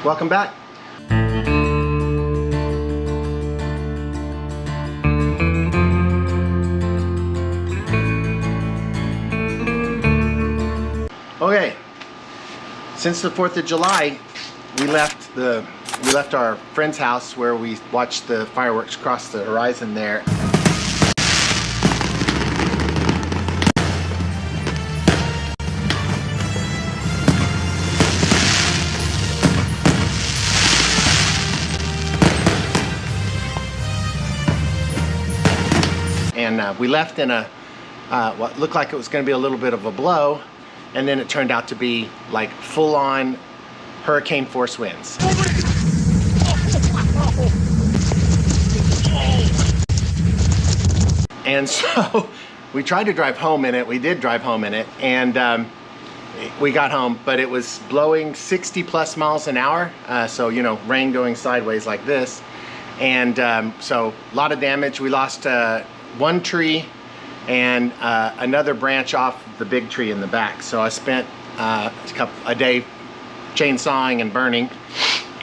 Welcome back. Okay, since the 4th of July, we left our friend's house where we watched the fireworks cross the horizon there. And we left in a what looked like it was going to be a little bit of a blow, and then it turned out to be like full-on hurricane force winds. And so we tried to drive home in it. We did drive home in it, and we got home, but it was blowing 60 plus miles an hour. So, you know, rain going sideways like this. And so a lot of damage. We lost one tree and another branch off the big tree in the back. So I spent a day chainsawing and burning,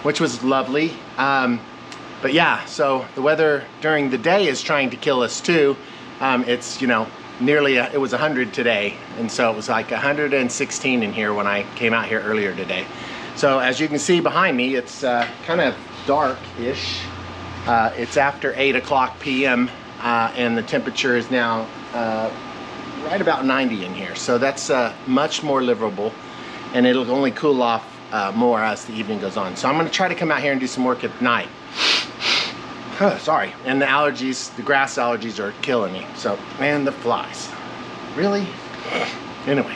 which was lovely. But yeah, so the weather during the day is trying to kill us too. It's, you know, nearly, it was 100 today. And so it was like 116 in here when I came out here earlier today. So as you can see behind me, it's kind of dark-ish. It's after 8 o'clock p.m. And the temperature is now right about 90 in here. So that's much more livable, and it'll only cool off more as the evening goes on. So I'm gonna try to come out here and do some work at night. Sorry, and the allergies, the grass allergies are killing me. So, man, the flies. Really? Anyway,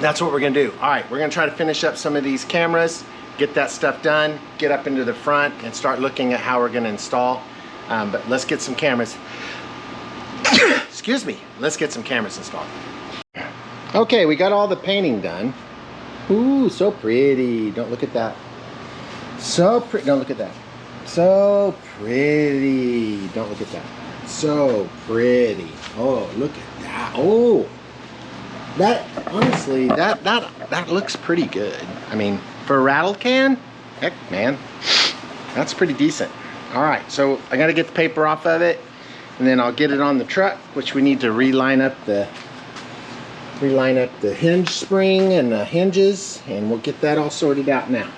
that's what we're gonna do. All right, we're gonna try to finish up some of these cameras, get that stuff done, get up into the front, and start looking at how we're gonna install. But let's get some cameras. Excuse me. Let's get some cameras installed. Okay, we got all the painting done. Ooh, so pretty. Don't look at that. So pretty. Don't look at that. So pretty. Don't look at that. So pretty. Oh, look at that. Oh, that honestly, that looks pretty good. I mean, for a rattle can, heck, man, that's pretty decent. All right, so I gotta get the paper off of it, and then I'll get it on the truck, which we need to reline up the hinge spring and the hinges, and we'll get that all sorted out now.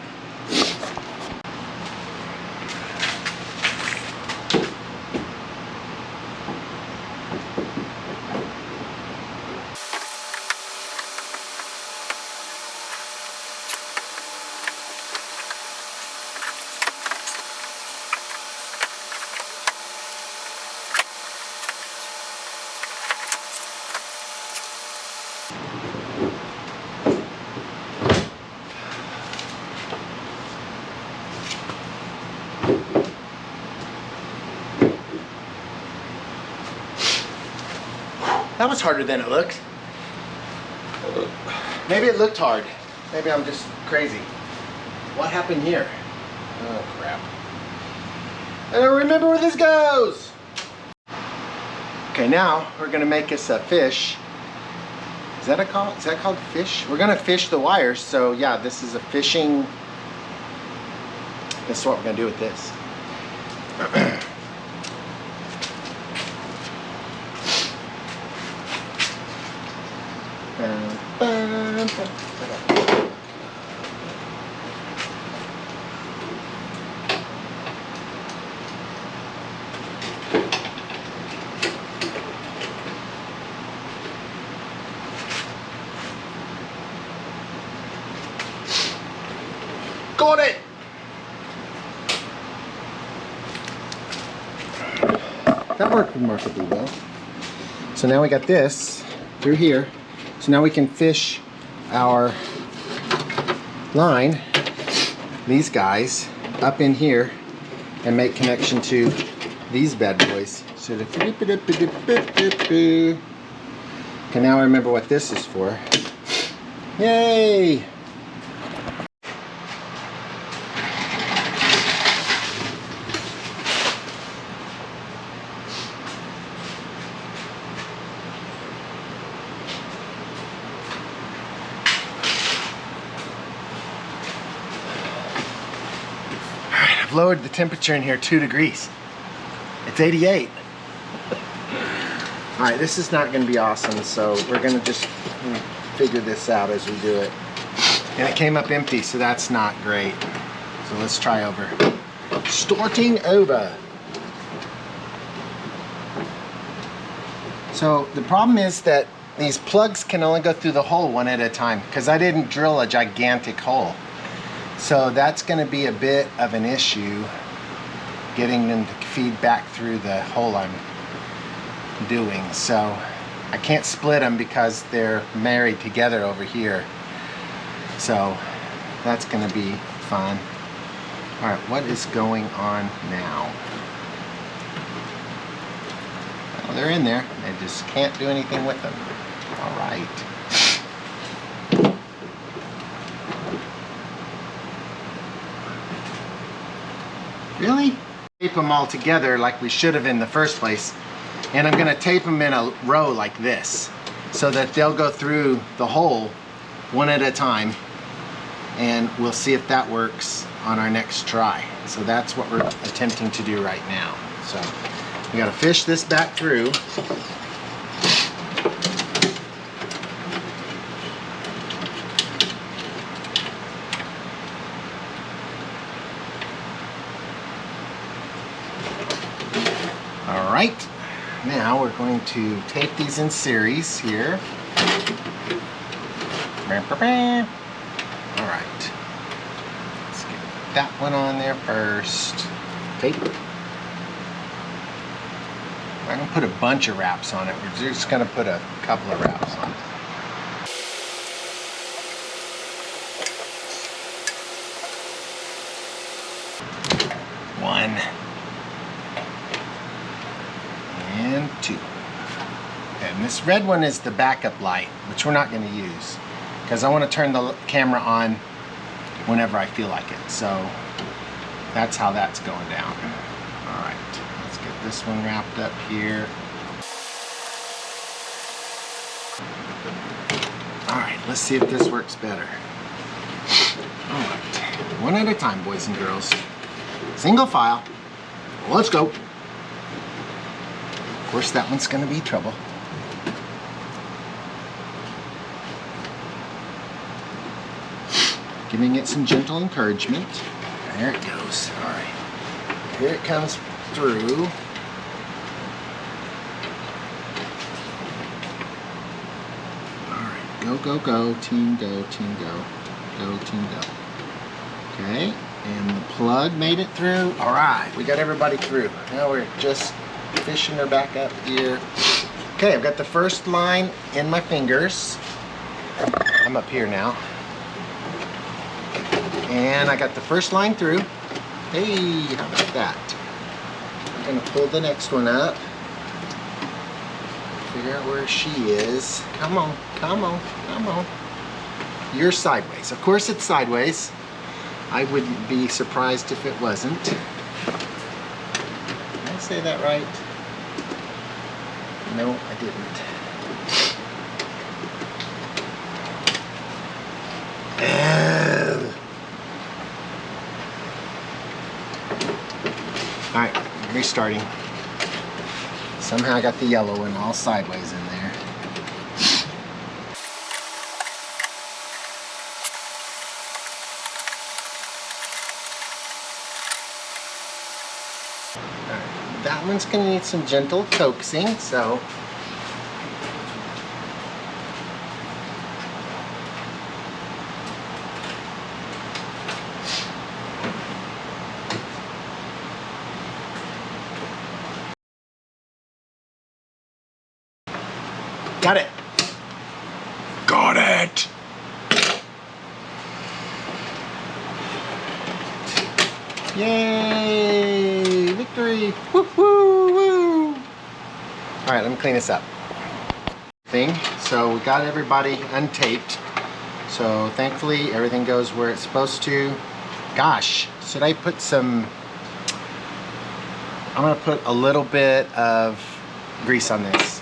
That was harder than it looked. Maybe it looked hard. Maybe I'm just crazy. What happened here? Oh crap. I don't remember where this goes. Okay, now we're gonna make us a fish. Is that called fish? We're gonna fish the wires, so yeah, this is a fishing. This is what we're gonna do with this. Got it! That worked remarkably well. So now we got this through here. So now we can fish our line, these guys, up in here and make connection to these bad boys. So okay, now I remember what this is for. Yay! I've lowered the temperature in here 2 degrees. It's 88. All right, this is not gonna be awesome, so we're gonna just figure this out as we do it. And it came up empty, so that's not great. So let's try over. Starting over. So the problem is that these plugs can only go through the hole one at a time because I didn't drill a gigantic hole. So that's going to be a bit of an issue getting them to feed back through the hole I'm doing. So I can't split them because they're married together over here. So that's going to be fun. All right, what is going on now? Well, they're in there. I just can't do anything with them. All right. Really? Tape them all together like we should have in the first place. And I'm gonna tape them in a row like this so that they'll go through the hole one at a time, and we'll see if that works on our next try. So that's what we're attempting to do right now. So we gotta fish this back through. All right, now we're going to tape these in series here. All right, let's get that one on there first. Tape. I'm gonna put a bunch of wraps on it. We're just gonna put a couple of wraps on it. One. And 2. And this red one is the backup light, which we're not going to use because I want to turn the camera on whenever I feel like it. So that's how that's going down. All right, let's get this one wrapped up here. All right, let's see if this works better. All right, one at a time, boys and girls. Single file. Let's go. Of course, that one's going to be trouble. Giving it some gentle encouragement. There it goes. All right. Here it comes through. All right. Go, go, go. Team go, team go. Go, team go. Okay. And the plug made it through. All right. We got everybody through. Now we're just fishing her back up here. Okay, I've got the first line in my fingers. I'm up here now. And I got the first line through. Hey, how about that? I'm gonna pull the next one up. Figure out where she is. Come on, come on, come on. You're sideways. Of course it's sideways. I wouldn't be surprised if it wasn't. Did I say that right? No, I didn't. All right, restarting. Somehow I got the yellow one all sideways in there. All right, that one's gonna need some gentle coaxing, so got it. Got it. Yay! Victory! Woo woo woo! All right, let me clean this up. So we got everybody untaped. So thankfully everything goes where it's supposed to. Gosh, should I put some? I'm gonna put a little bit of grease on this.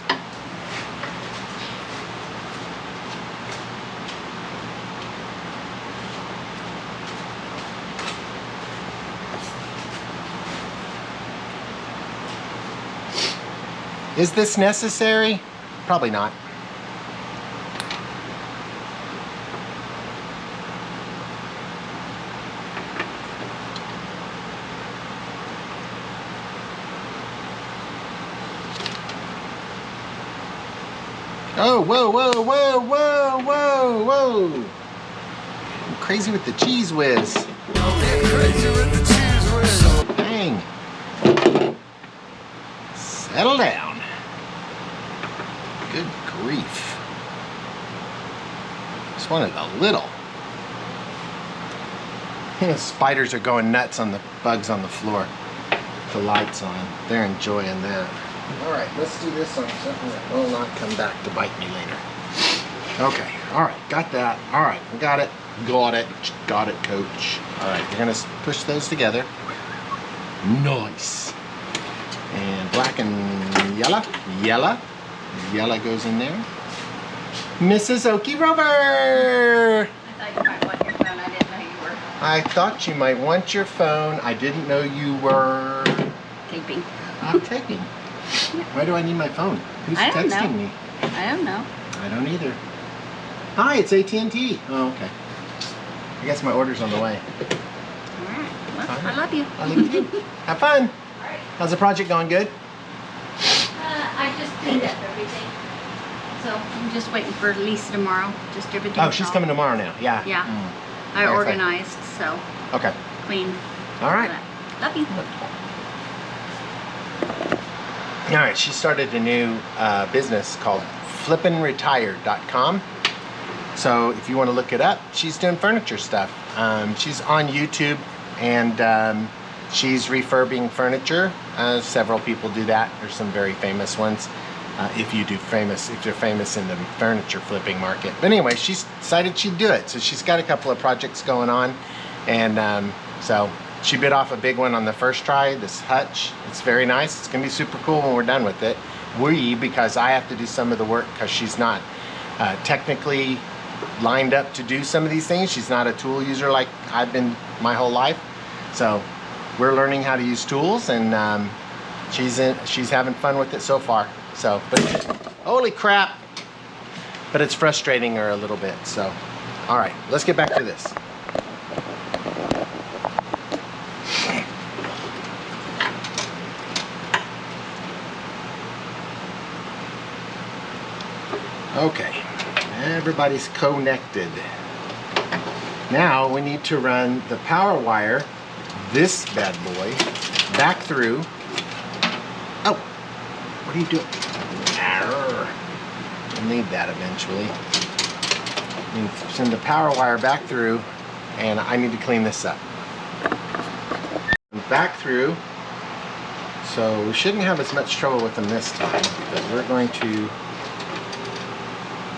Is this necessary? Probably not. Oh, whoa, whoa, whoa, whoa, whoa, whoa. I'm crazy with the cheese whiz. Don't get crazy with the cheese whiz. Dang. Settle down. Good grief. Just wanted a little. The spiders are going nuts on the bugs on the floor. The lights on. They're enjoying that. All right, let's do this on something that will not come back to bite me later. Okay, all right, got that. All right, got it. Got it. Got it, coach. All right, we're gonna push those together. Nice. And black and yellow. Yellow goes in there. Mrs. Okierover! I thought you might want your phone. I didn't know you were I thought you might want your phone. I didn't know you were... taping. I'm taping. Why do I need my phone? Who's I don't texting know. me? I don't know. I don't either. Hi, it's AT&T. Oh, okay. I guess my order's on the way. All right. Well, I love you. I love you too. Have fun. All right. How's the project going? Good? I just cleaned up everything. So I'm just waiting for Lisa tomorrow. Just everything. Oh, she's coming tomorrow now. Yeah. Yeah. Mm. I Okay. organized, so Okay. clean. All right. Love you. All right, she started a new business called flippinretired.com. So if you want to look it up, she's doing furniture stuff. She's on YouTube, and she's refurbing furniture. Several people do that. There's some very famous ones. If you're famous in the furniture flipping market. But anyway, she's decided she'd do it. So she's got a couple of projects going on, and so she bit off a big one on the first try, this hutch. It's very nice. It's gonna be super cool when we're done with it. Because I have to do some of the work because she's not technically lined up to do some of these things. She's not a tool user like I've been my whole life. So we're learning how to use tools, and she's having fun with it so far. So, but holy crap. But it's frustrating her a little bit, so. All right, let's get back to this. Okay, everybody's connected. Now we need to run the power wire, this bad boy, back through. Oh, what are you doing? Arr. We'll need that eventually. We need to send the power wire back through, and I need to clean this up. Back through, so we shouldn't have as much trouble with them this time, but we're going to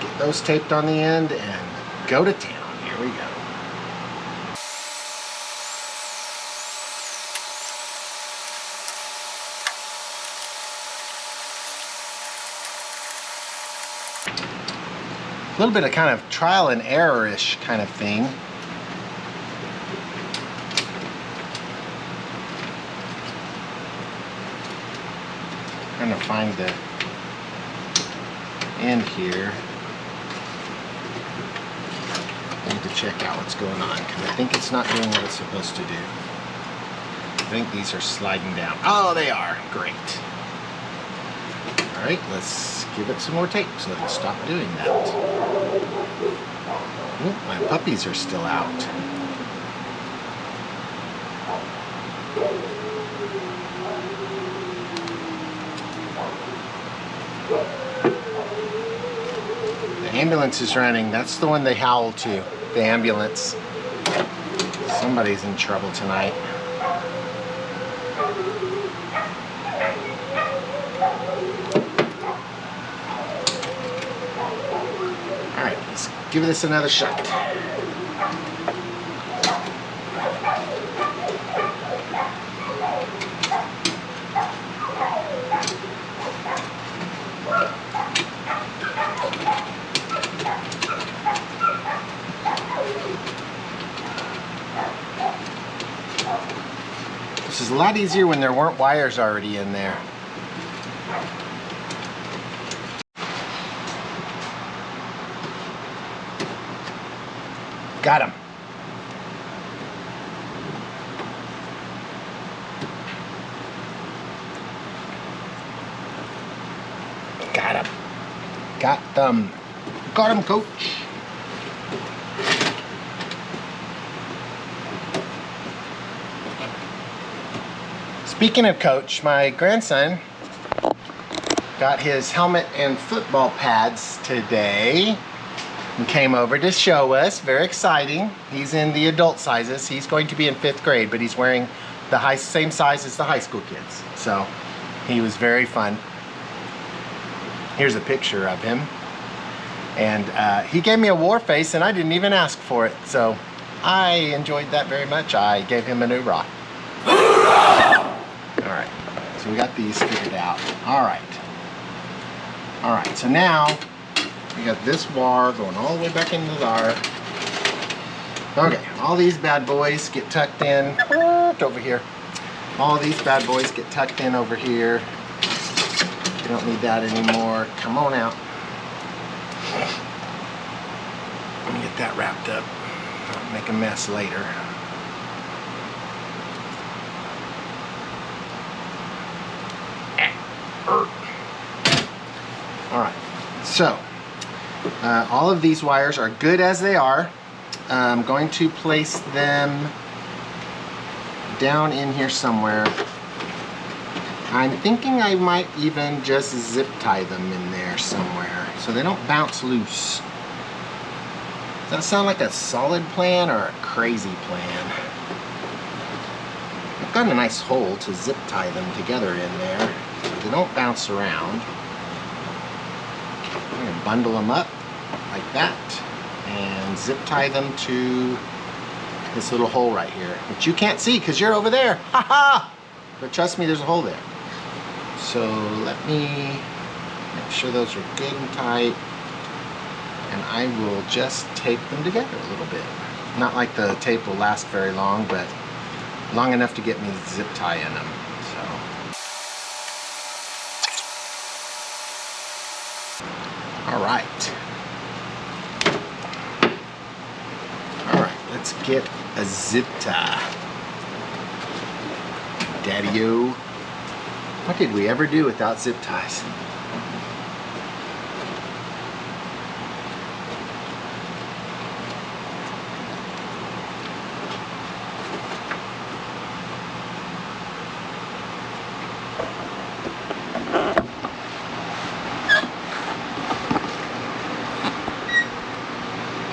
get those taped on the end and go to town. Here we go. A little bit of kind of trial and error-ish kind of thing. Trying to find the end here. I need to check out what's going on because I think it's not doing what it's supposed to do. I think these are sliding down. Oh, they are. Great. All right, let's give it some more tape so it'll stop doing that. Oh, my puppies are still out. The ambulance is running. That's the one they howl to, the ambulance. Somebody's in trouble tonight. Alright, let's give this another shot. This is a lot easier when there weren't wires already in there. Got him. Got him. Got them. Got him, coach. Speaking of coach, my grandson got his helmet and football pads today and came over to show us. Very exciting. He's in the adult sizes. He's going to be in 5th grade, but he's wearing the same size as the high school kids. So he was very fun. Here's a picture of him. And he gave me a war face and I didn't even ask for it. So I enjoyed that very much. I gave him an hoorah. All right, so we got these figured out. All right, so now we got this wire going all the way back into there. Okay, all these bad boys get tucked in over here. All these bad boys get tucked in over here. You don't need that anymore. Come on out. Let me get that wrapped up. I'll make a mess later. Alright, so all of these wires are good as they are. I'm going to place them down in here somewhere. I'm thinking I might even just zip tie them in there somewhere so they don't bounce loose. Does that sound like a solid plan or a crazy plan? I've got a nice hole to zip tie them together in there so they don't bounce around. I'm going to bundle them up like that and zip tie them to this little hole right here, which you can't see because you're over there. Ha ha! But trust me, there's a hole there. So let me make sure those are good and tight, and I will just tape them together a little bit. Not like the tape will last very long, but long enough to get me zip tie in them. Alright, let's get a zip tie. Daddy-o. What did we ever do without zip ties?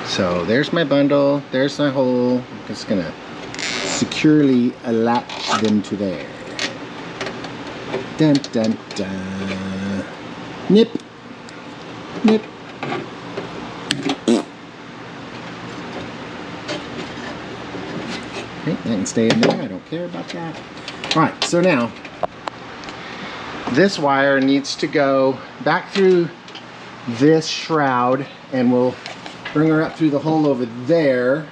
So there's my bundle, there's my hole. I'm just gonna securely latch them to there. Dun dun dun. Nip. Nip. Okay, that can stay in there, I don't care about that. Alright, so now this wire needs to go back through this shroud, and we'll bring her up through the hole over there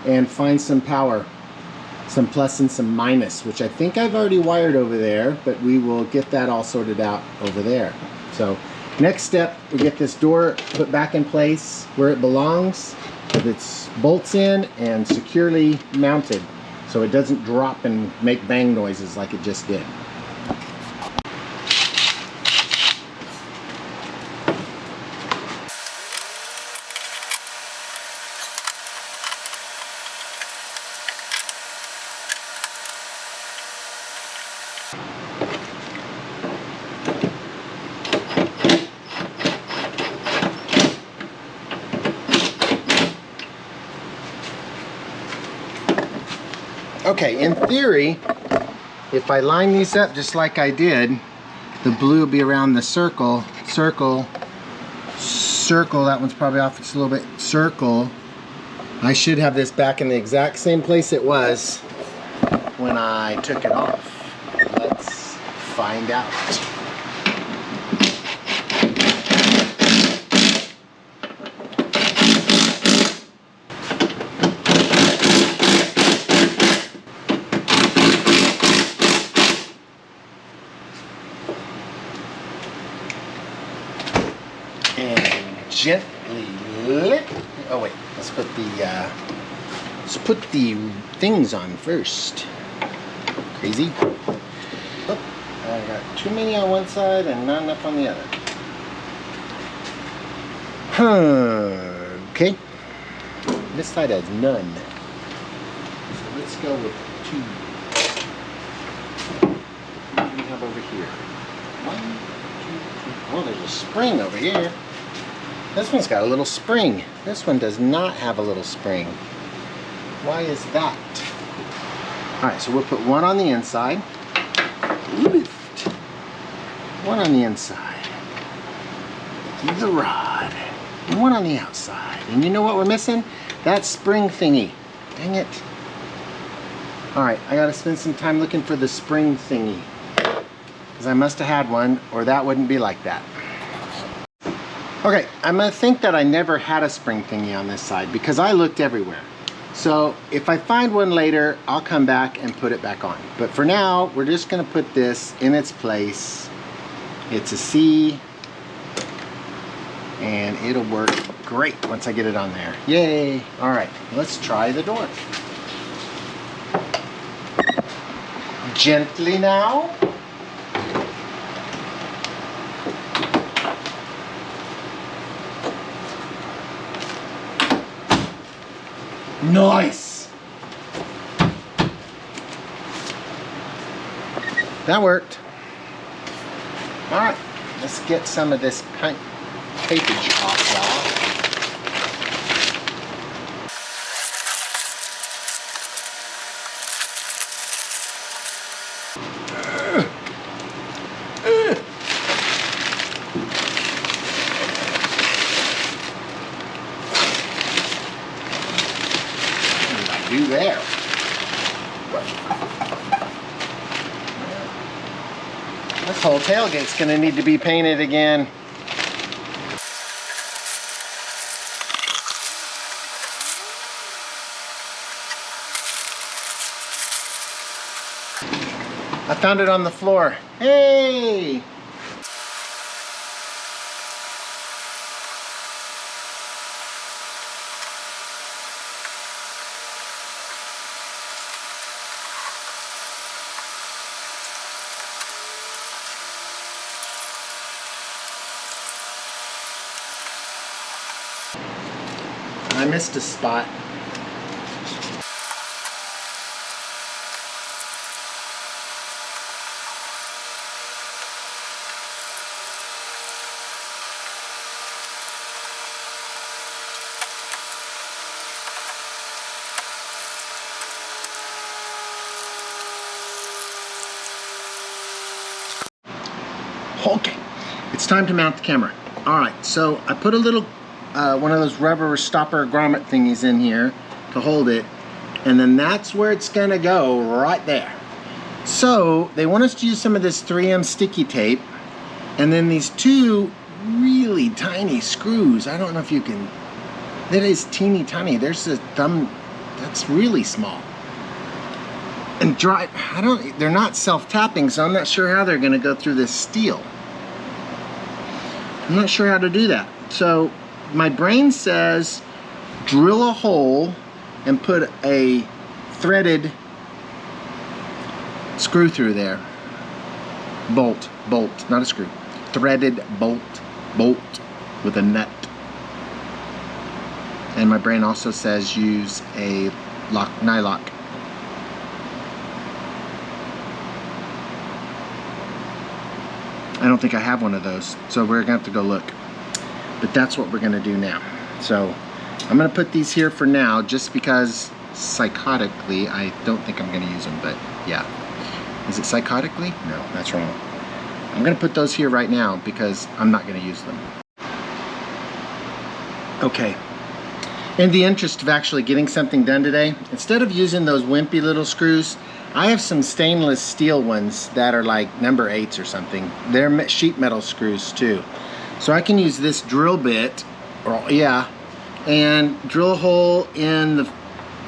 and find some power, some plus and some minus, which I think I've already wired over there, but we will get that all sorted out over there. So next step, we get this door put back in place where it belongs, with its bolts in and securely mounted so it doesn't drop and make bang noises like it just did. Okay, in theory, if I line these up just like I did, the blue will be around the circle, circle, circle. That one's probably off just a little bit. Circle. I should have this back in the exact same place it was when I took it off. Let's find out. And gently lift oh wait, let's put the things on first. Crazy. Oh, I got too many on one side and not enough on the other. Okay. This side has none. So let's go with 2. What do we have over here? 1, 2, 3. Oh, there's a spring over here. This one's got a little spring. This one does not have a little spring. Why is that? Alright, so we'll put one on the inside. Lift. One on the inside. The rod. And one on the outside. And you know what we're missing? That spring thingy. Dang it. Alright, I gotta spend some time looking for the spring thingy. Because I must have had one, or that wouldn't be like that. Okay, I'm gonna think that I never had a spring thingy on this side because I looked everywhere. So if I find one later, I'll come back and put it back on. But for now, we're just gonna put this in its place. It's a C, and it'll work great once I get it on there. Yay! All right, let's try the door. Gently now. Nice! That worked. Alright, let's get some of this papage off, y'all. Do there. This whole tailgate's gonna need to be painted again. I found it on the floor. Hey! I missed a spot. Okay, it's time to mount the camera. All right, so I put a little one of those rubber stopper grommet thingies in here to hold it, and then that's where it's gonna go, right there. So they want us to use some of this 3M sticky tape, and then these 2 really tiny screws. I don't know if you can, that is teeny tiny. There's a thumb that's really small. And they're not self-tapping, so I'm not sure how they're gonna go through this steel. I'm not sure how to do that. So my brain says drill a hole and put a threaded screw through there. Bolt, not a screw. Threaded bolt with a nut. And my brain also says use a nylock. I don't think I have one of those, so we're gonna have to go look. But that's what we're gonna do now. So I'm gonna put these here for now, just because psychotically, I don't think I'm gonna use them, but yeah. Is it psychotically? No, that's wrong. I'm gonna put those here right now because I'm not gonna use them. Okay. In the interest of actually getting something done today, instead of using those wimpy little screws, I have some stainless steel ones that are like number 8s or something. They're sheet metal screws too. So I can use this drill bit, and drill a hole in the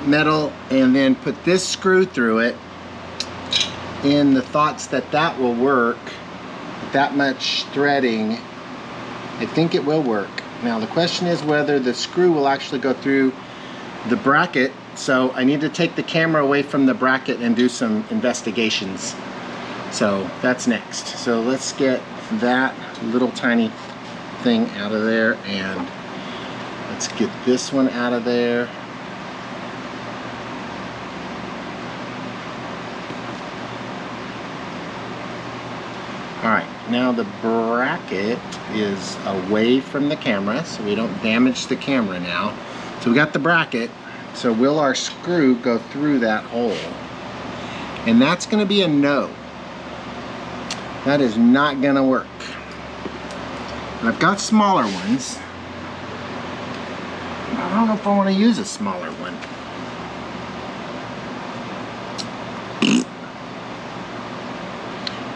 metal and then put this screw through it in the thoughts that that will work. That much threading, I think it will work. Now the question is whether the screw will actually go through the bracket, so I need to take the camera away from the bracket and do some investigations. So that's next. So let's get that little tiny thing out of there, and let's get this one out of there. Alright, now the bracket is away from the camera, so we don't damage the camera now. So we got the bracket, so will our screw go through that hole? And that's going to be a no. That is not going to work. I've got smaller ones. I don't know if I want to use a smaller one.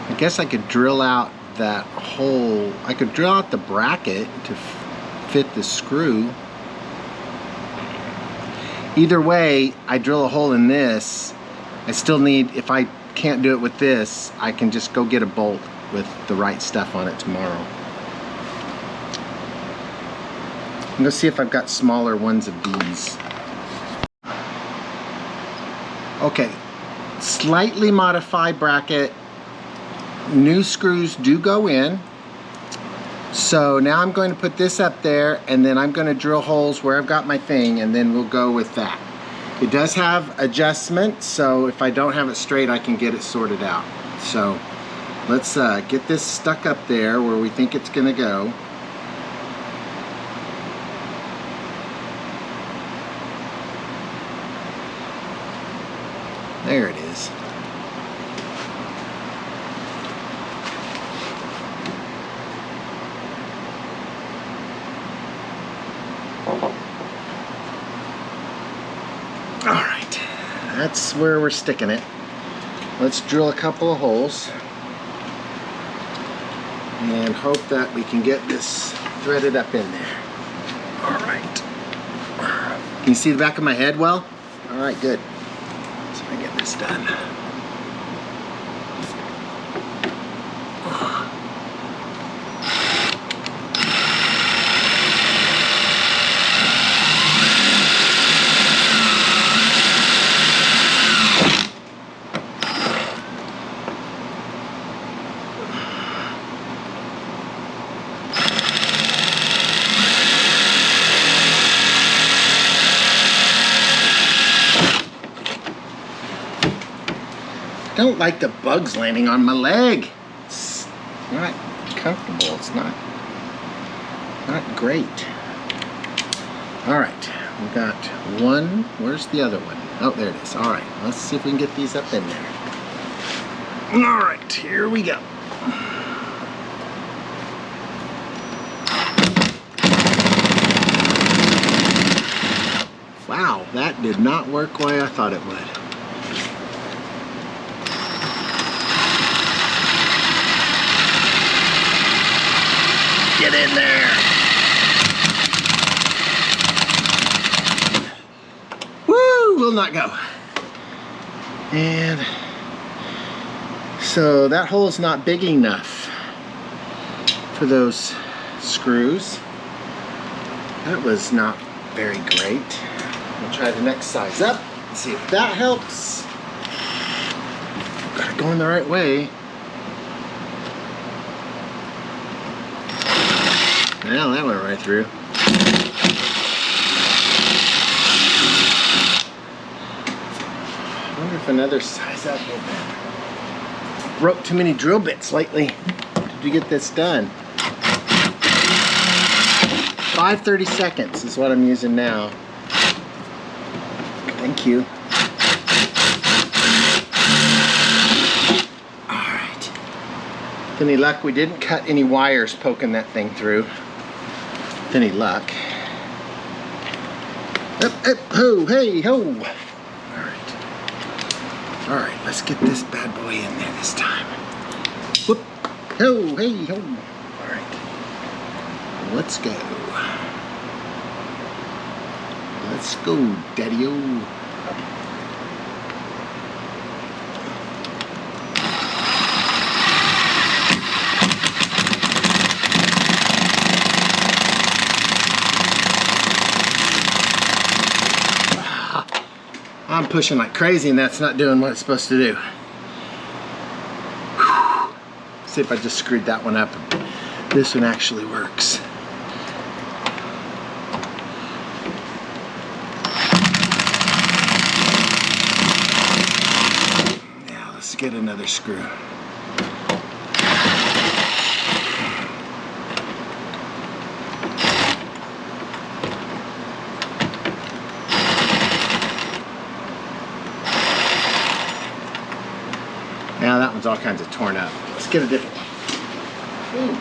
I guess I could drill out that hole. I could drill out the bracket to fit the screw. Either way, I drill a hole in this. I still need, if I can't do it with this, I can just go get a bolt with the right stuff on it tomorrow. I'm gonna see if I've got smaller ones of these. Okay, slightly modified bracket. New screws do go in. So now I'm going to put this up there, and then I'm going to drill holes where I've got my thing, and then we'll go with that. It does have adjustments, so if I don't have it straight, I can get it sorted out. So let's get this stuck up there where we think it's going to go. There it is. Alright, that's where we're sticking it. Let's drill a couple of holes and hope that we can get this threaded up in there. Alright. Can you see the back of my head well? Alright, good. So I get this done. I don't like the bugs landing on my leg. It's not comfortable. It's not great. All right, we got one. Where's the other one? Oh, there it is. All right, let's see if we can get these up in there. All right, here we go. Wow, that did not work the way I thought it would. Get in there. Woo, will not go. And so that hole is not big enough for those screws. That was not very great. We'll try the next size up, see if that helps. Got it going the right way. Well, that went right through. I wonder if another size up will be. Broke too many drill bits lately to get this done. 5:30 seconds is what I'm using now. Thank you. Alright. With any luck, we didn't cut any wires poking that thing through. With any luck. Up, up, ho, hey, ho. Alright. Alright, let's get this bad boy in there this time. Whoop, ho, hey, ho. Alright. Let's go. Let's go, daddy-o. I'm pushing like crazy and that's not doing what it's supposed to do. Whew. See if I just screwed that one up. This one actually works. Now let's get another screw. Now that one's all kinds of torn up. Let's get a different one. Ooh.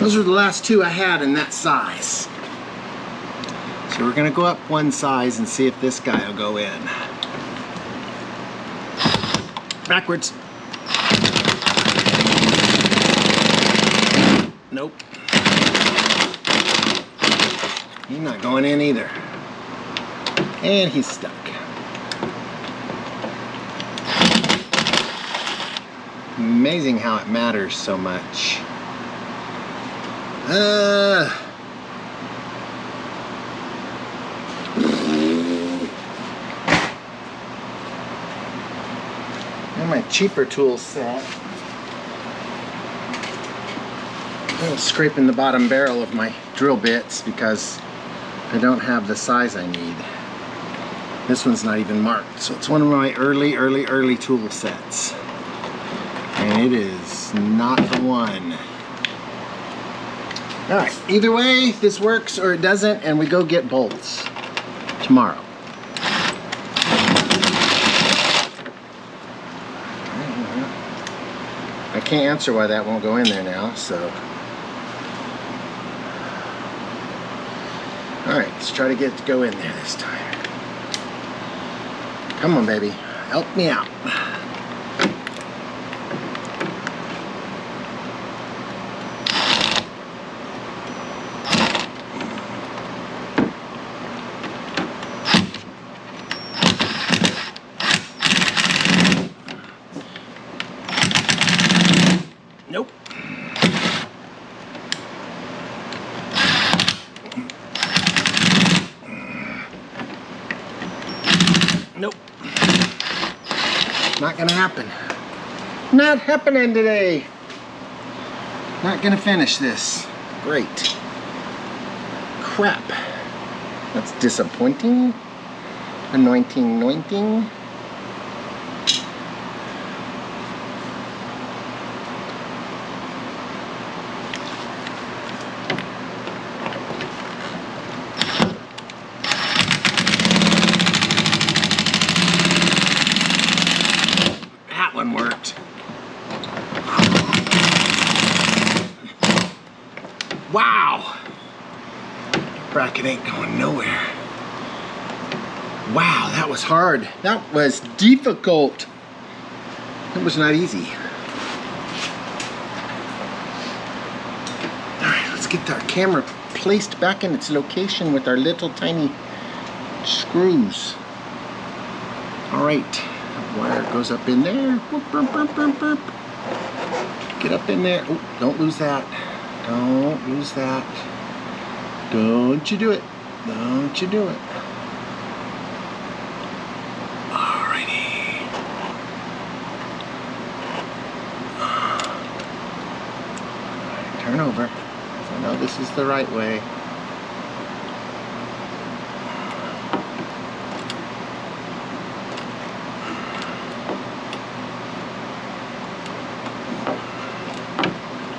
Those are the last two I had in that size. So we're gonna go up one size and see if this guy will go in. Backwards. Nope. He's not going in either. And he's stuck. Amazing how it matters so much. And my cheaper tool set. I'm scraping the bottom barrel of my drill bits because I don't have the size I need. This one's not even marked, so it's one of my early tool sets. And it is not the one. All right, either way, this works or it doesn't, and we go get bolts tomorrow. I can't answer why that won't go in there now, so. All right, let's try to get it to go in there this time. Come on, baby, help me out. Nope. Nope. Not gonna happen. Not happening today. Not gonna finish this. Great. Crap. That's disappointing. Anointing. One worked. Wow! Bracket ain't going nowhere. Wow, that was hard. That was difficult. That was not easy. Alright, let's get our camera placed back in its location with our little tiny screws. Alright. Wire goes up in there. Get up in there. Oh, don't lose that. Don't lose that. Don't you do it. Don't you do it. Alrighty. Turn over. I know this is the right way.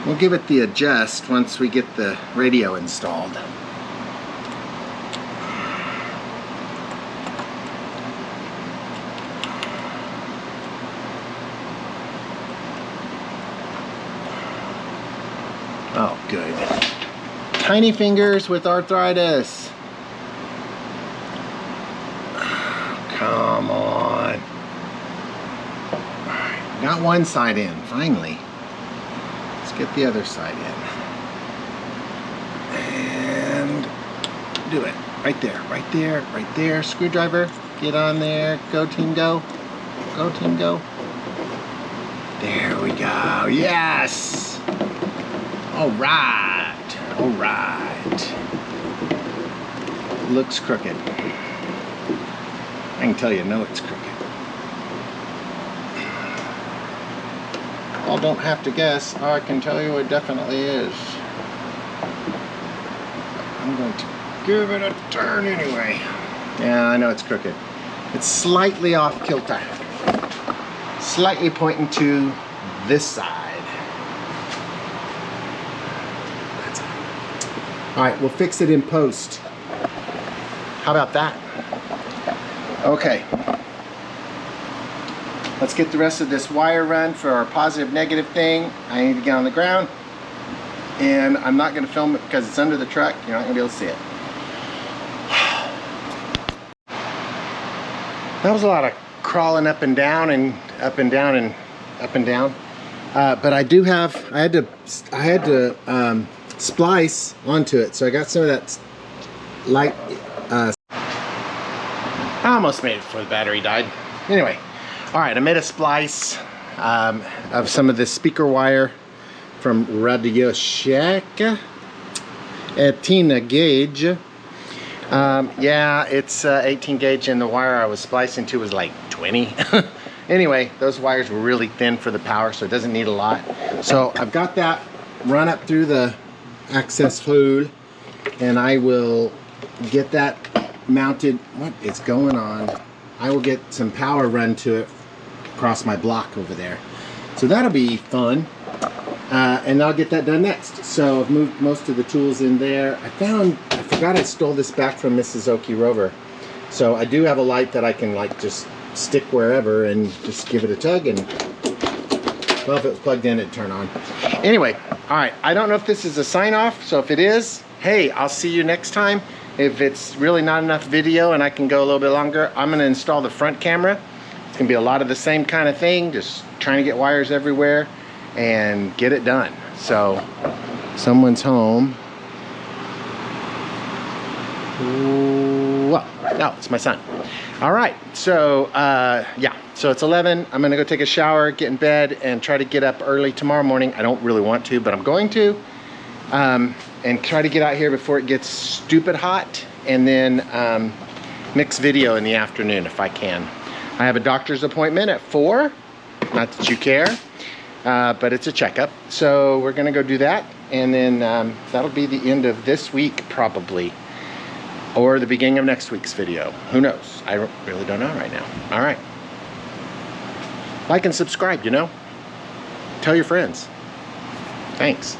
We'll give it the adjust once we get the radio installed. Oh, good. Tiny fingers with arthritis. Come on. Got one side in, finally. Get the other side in. And do it. Right there, right there, right there. Screwdriver, get on there. Go team go. Go team go. There we go. Yes! Alright. Alright. Looks crooked. can tell you, no, it's crooked. Well, don't have to guess. I can tell you it definitely is. I'm going to give it a turn anyway. Yeah, I know it's crooked. It's slightly off kilter. Slightly pointing to this side. That's it. All right, we'll fix it in post. How about that? Okay. Let's get the rest of this wire run for our positive negative thing. I need to get on the ground. And I'm not gonna film it because it's under the truck. You're not gonna be able to see it. That was a lot of crawling up and down and up and down and up and down. But I do have, I had to splice onto it. So I got some of that light, I almost made it before the battery died. Anyway, all right, I made a splice of some of this speaker wire from Radio Shack. 18 gauge. Yeah, it's 18 gauge, and the wire I was splicing to was like 20. Anyway, those wires were really thin for the power, so it doesn't need a lot. So I've got that run up through the access hole, and I will get that mounted. What is going on? I will get some power run to it across my block over there. So that'll be fun. And I'll get that done next. So I've moved most of the tools in there. I forgot I stole this back from Mrs. Okierover. So I do have a light that I can like just stick wherever and just give it a tug, and well, if it was plugged in, it'd turn on. Anyway, all right, I don't know if this is a sign off, so if it is, hey, I'll see you next time. If it's really not enough video and I can go a little bit longer, I'm gonna install the front camera. It's gonna be a lot of the same kind of thing, just trying to get wires everywhere and get it done. So someone's home. Well, no, it's my son. All right, so yeah, so it's 11. I'm gonna go take a shower, get in bed, and try to get up early tomorrow morning. I don't really want to, but I'm going to. And try to get out here before it gets stupid hot, and then mix video in the afternoon if I can. I have a doctor's appointment at 4, not that you care, but it's a checkup. So we're gonna go do that, and then that'll be the end of this week probably, or the beginning of next week's video. Who knows? I really don't know right now. All right. Like and subscribe, you know? Tell your friends. Thanks.